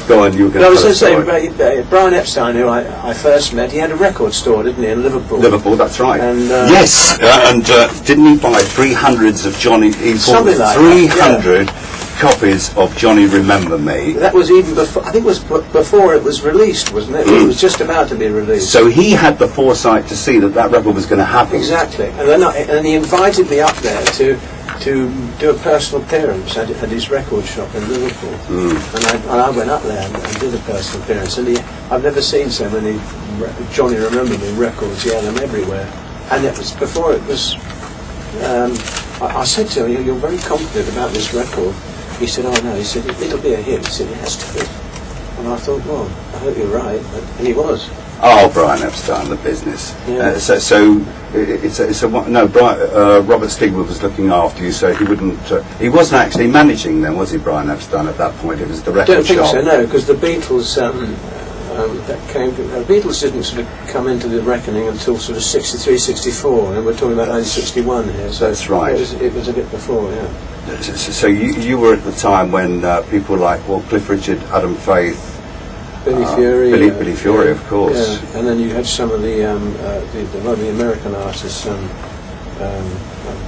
Go on, you were going to I was tell going a to story. say, Brian Epstein, who I first met, he had a record store, didn't he, in Liverpool? Liverpool, that's right. And, yes, and didn't he buy 300s of Johnny? He something bought like 300 copies of Johnny Remember Me. That was even before, I think it was before it was released, wasn't it? It was just about to be released. So he had the foresight to see that that record was going to happen. Exactly. And he invited me up there to do a personal appearance at his record shop in Liverpool. And I went up there and did a personal appearance. And I've never seen so many Johnny Remember Me records. He had them everywhere. And it was before it was... I said to him, "You're very confident about this record." He said, "Oh no," he said, "it'll be a hit." He said, "It has to be." And I thought, well, I hope you're right. And he was. Oh, Brian Epstein, the business. Yeah. Robert Stigwood was looking after you, so he wouldn't. He wasn't actually managing them, was he, Brian Epstein? At that point, it was the record I don't think shop. so, no, because the Beatles the Beatles didn't sort of come into the reckoning until sort of 63, 64, and we're talking about 1961 here. So that's right. It was a bit before, yeah. So you were at the time when people like Cliff Richard, Adam Faith, Billy Fury, Billy Fury, of course. Yeah. And then you had some of the American artists,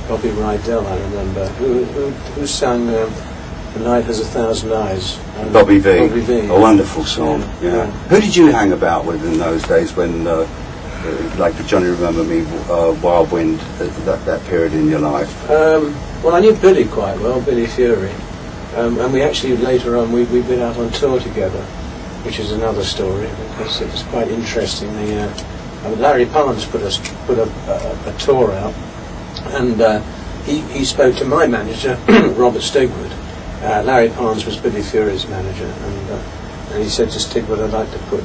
Bobby Rydell, I remember, who sang "The Night Has 1,000 Eyes." Bobby V. A wonderful song. Yeah. Who did you hang about with in those days when, like the Johnny Remember Me, Wild Wind, that period in your life? Well, I knew Billy quite well, Billy Fury, and we actually later on we'd been out on tour together, which is another story because it was quite interesting. Larry Parnes put a tour out, and he spoke to my manager, Robert Stigwood. Larry Parnes was Billy Fury's manager, and he said to Stigwood, "I'd like to put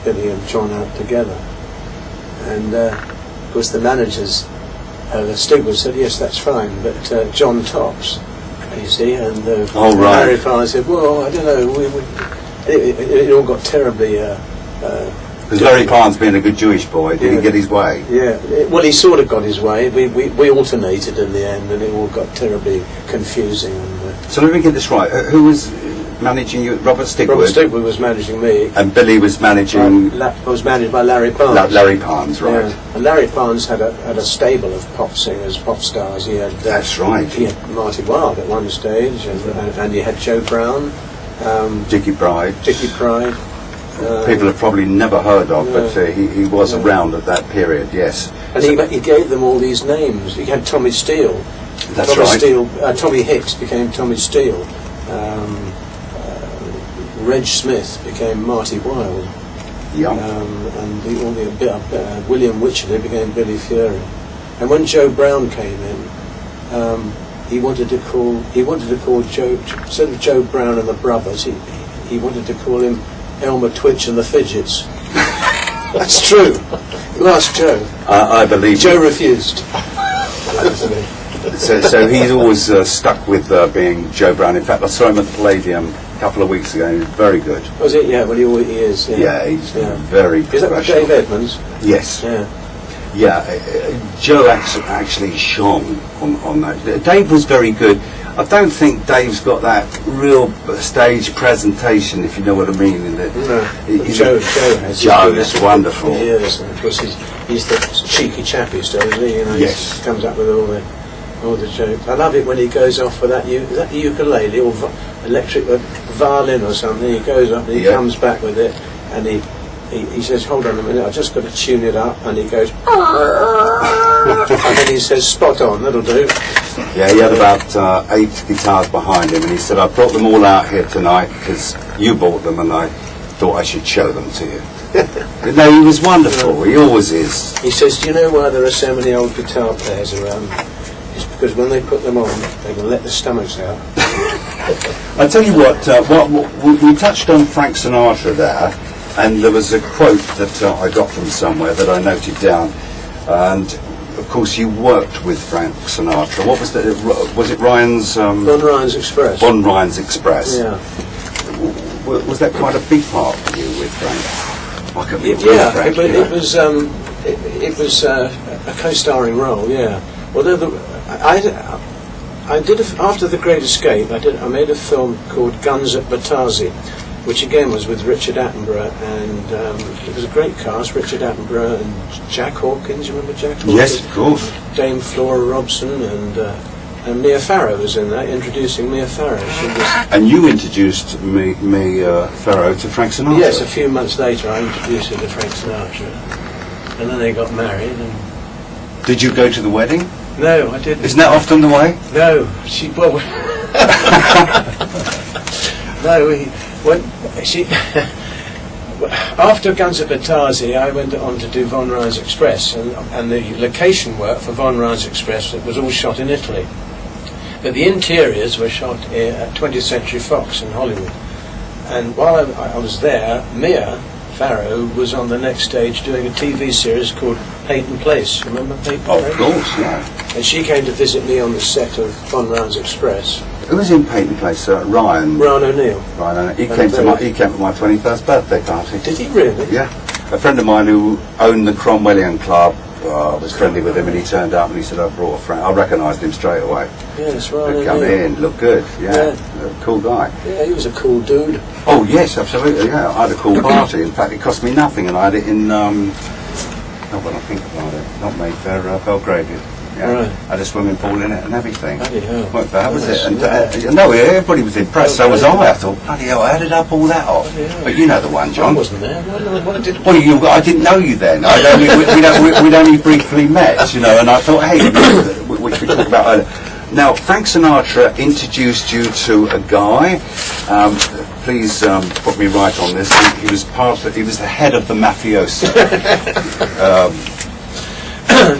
Billy and John out together." And of course the managers, Stigwood said, "Yes, that's fine, but John tops, you see." And Larry Parnes said, "Well, I don't know, it all got terribly..." Because Larry Parnes, being a good Jewish boy, did he get his way? Yeah, well, he sort of got his way. We alternated in the end, and it all got terribly confusing. So let me get this right. Who was managing you? Robert Stigwood? Robert Stigwood was managing me. And Billy was managing... was managed by Larry Parnes. Larry Parnes, right. Yeah. And Larry Parnes had a stable of pop singers, pop stars. He had... That's right. He had Marty Wilde at one stage, and he had Joe Brown. Dickie Pride. People have probably never heard of, but he was around at that period, yes. And he gave them all these names. He had Tommy Steele. That's right. Tommy Hicks became Tommy Steele. Reg Smith became Marty Wilde. Yeah. And William Wycherley became Billy Fury. And when Joe Brown came in, he wanted to call Joe, instead of Joe Brown and the Brothers, he wanted to call him Elmer Twitch and the Fidgets. That's true. You ask Joe. I believe Joe refused. So he's always stuck with being Joe Brown. In fact, I saw him at the Palladium a couple of weeks ago, and he was very good. Was it? Yeah, well, he is. Yeah, he's very professional. Is that with Dave Edmonds? Yes. Yeah. Yeah, Joe actually shone on that. Dave was very good. I don't think Dave's got that real stage presentation, if you know what I mean. Joe has. Joe is wonderful. He is, and of course he's the cheeky chappy still, isn't he? You know, yes. He comes up with all the jokes. I love it when he goes off with is that the ukulele or electric violin or something. He goes up and he comes back with it, and he says, "Hold on a minute, I've just got to tune it up," and he goes, and then he says, "Spot on, that'll do." Yeah, he had about 8 guitars behind him, and he said, "I brought them all out here tonight because you bought them, and I thought I should show them to you." No, he was wonderful. He always is. He says, "Do you know why there are so many old guitar players around? It's because when they put them on, they can let the stomachs out." I tell you what, we touched on Frank Sinatra there, and there was a quote that I got from somewhere that I noted down, and of course you worked with Frank Sinatra. What was that? Was it Ryan's... Von Ryan's Express. Von Ryan's Express. Yeah. Was that quite a big part for you with Frank? Frank, it was a co-starring role. Yeah. Although I did after The Great Escape, I made a film called Guns at Batazi, which again was with Richard Attenborough, and it was a great cast. Richard Attenborough and Jack Hawkins. You remember Jack Hawkins? Yes, of course. Dame Flora Robson and Mia Farrow was in that, introducing Mia Farrow. She was, And you introduced me Farrow to Frank Sinatra. yes, a few months later I introduced her to Frank Sinatra, and then they got married. And Did you go to the wedding? no, I didn't. Isn't that often the way? No, she well. No, she. After Guns at Batazi, I went on to do Von Ryan's Express, and the location work for Von Ryan's Express, it was all shot in Italy. But the interiors were shot at 20th Century Fox in Hollywood. And while I was there, Mia Farrow was on the next stage doing a TV series called Peyton Place. Remember Peyton Place? Of course, yeah. And she came to visit me on the set of Von Ryan's Express. Who was in Peyton Place? Ryan. Ron O'Neill. Ryan. He came to my 21st birthday party. Did he really? Yeah. A friend of mine who owned the Cromwellian Club was friendly with him, and he turned up and he said, "I brought a friend." I recognised him straight away. Yes, Ron He'd come O'Neill. in, looked good. Yeah. Cool guy. Yeah, he was a cool dude. Oh yes, absolutely. Yeah, I had a cool party. In fact, it cost me nothing, and I had it in. Not when I think about it. Not Mayfair, Belgravia. Yeah. Right. I had a swimming pool in it and everything. Bloody hell. Well, that was Nice. it. And no, everybody was impressed. So was I. I thought, bloody hell, I added up all that off. Bloody hell. But you know the one, I John. wasn't there. What did? Well, I didn't know you then. We'd only briefly met, you know, and I thought, hey, which we talked about earlier. Now, Frank Sinatra introduced you to a guy. Please put me right on this. He was the head of the mafiosi.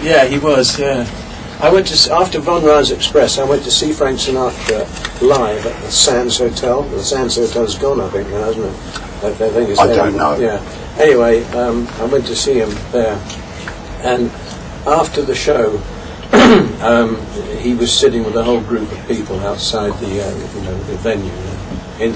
Yeah, he was. Yeah. I went to after Von Ryan's Express. I went to see Frank Sinatra live at the Sands Hotel. The Sands Hotel's gone, I think, now, hasn't it? I think it's I there. don't know. Yeah. Anyway, I went to see him there, and after the show, he was sitting with a whole group of people outside the venue in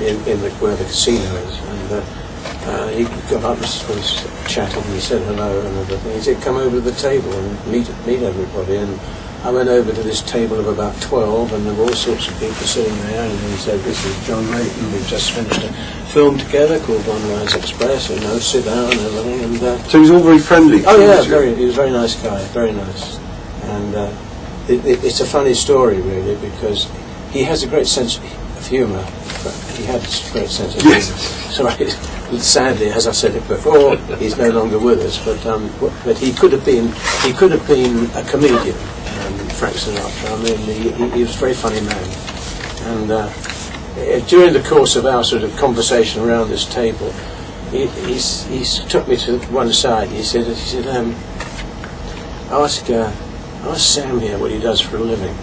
where the casino is, and he got up and was chatting, and he said hello and everything. He said, "Come over to the table and meet everybody." And I went over to this table of about 12, and there were all sorts of people sitting there, and he said, "This is John Leyton. We've just finished a film together called Von Ryan's Express, sit down and everything." And So he was all very friendly. oh yeah, he was a very nice guy, very nice. And it's a funny story, really, because he has a great sense of humour. He had a great sense of humour. Sorry, sadly, as I said it before, he's no longer with us. But he could have been a comedian, Frank Sinatra. I mean, he was a very funny man. And during the course of our sort of conversation around this table, he took me to one side. He said, ask Sam here what he does for a living.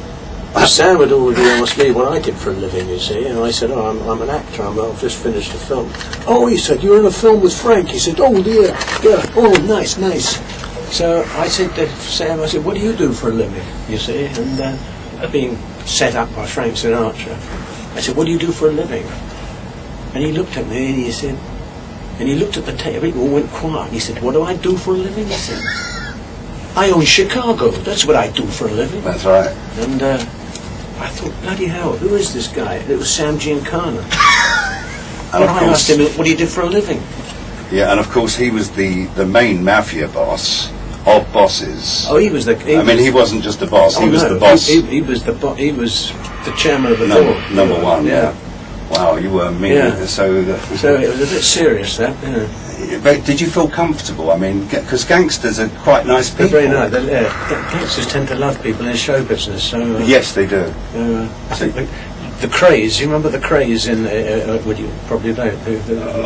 Sam had already asked me what I did for a living, you see, and I said, "Oh, I'm an actor. I've just finished a film." "Oh," he said, "you're in a film with Frank." He said, "Oh, yeah. Oh, nice." So I said to Sam, "What do you do for a living?" You see, and being set up by Frank Sinatra, I said, "What do you do for a living?" And he looked at me and he said, and he looked at the table. He all went quiet. He said, "What do I do for a living?" He said, "I own Chicago. That's what I do for a living." That's right. And I thought, bloody hell, who is this guy? And it was Sam Giancana. And I asked him what he did for a living. Yeah, and of course he was the main mafia boss of bosses. Oh, he was the. He wasn't just the boss. Oh, he was no, the boss. He was the. He was the chairman of the board. Number one. Yeah. Wow, you were mean. Yeah. So it was a bit serious, that. Yeah. But did you feel comfortable? I mean, because gangsters are quite nice people. They're very nice. Gangsters tend to love people in show business. So yes, they do. I think the Crays. You remember the Crays in? Would you probably know?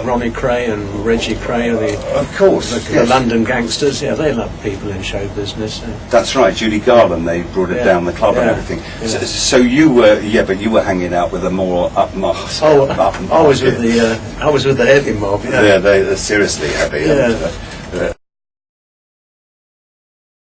Ronnie Cray and Reggie Cray, of course, the London gangsters. Yeah, they love people in show business. That's right. Judy Garland. They brought it down the club and everything. Yeah. So you were, but you were hanging out with a more upmarket. I was with the heavy mob. Yeah, they're seriously heavy. Yeah.